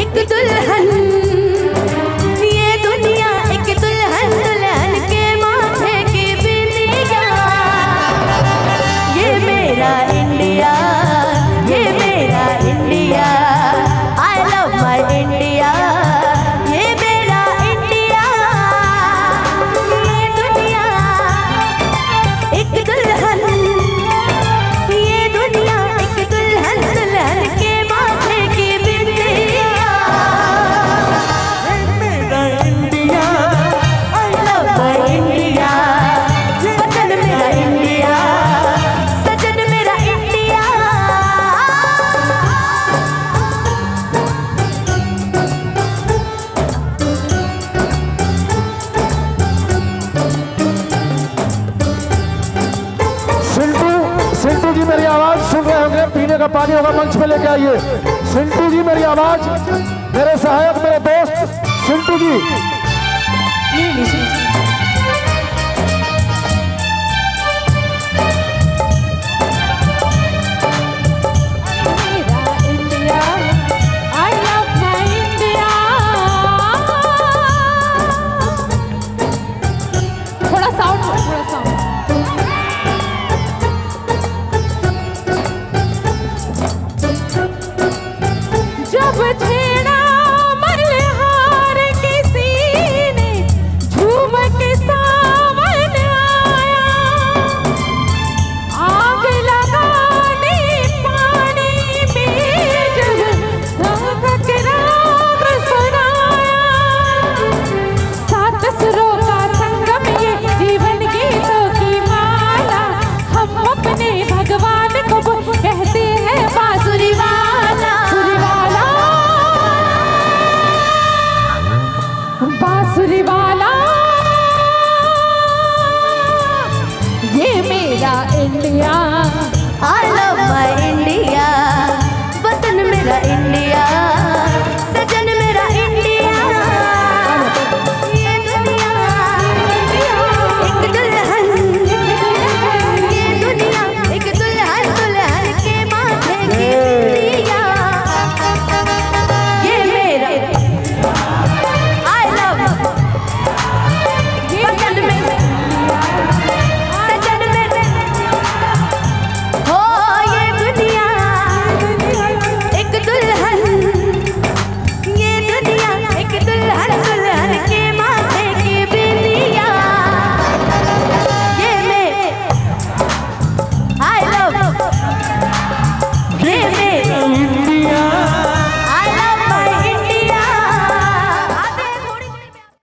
एक दुल्हन, ये दुनिया एक दुल्हन, दुल्हन के माथे की बिंदिया। ये मेरा इंडिया, ये मेरा India, I love my India. ये मेरा इंडिया, ये दुनिया एक दुल्हन, ये दुनिया एक दुल्हन, दुल्हन के माथे की बिंदिया। मेरा India, I love my India, सजन मेरा इंडिया, सजन मेरा इंडिया। सिंटू जी मेरी आवाज सुन रहे होंगे, पीने का पानी होगा मंच पे लेके आइए। सिंटू जी मेरी आवाज, मेरे सहायक, मेरे दोस्त सिंटू जी।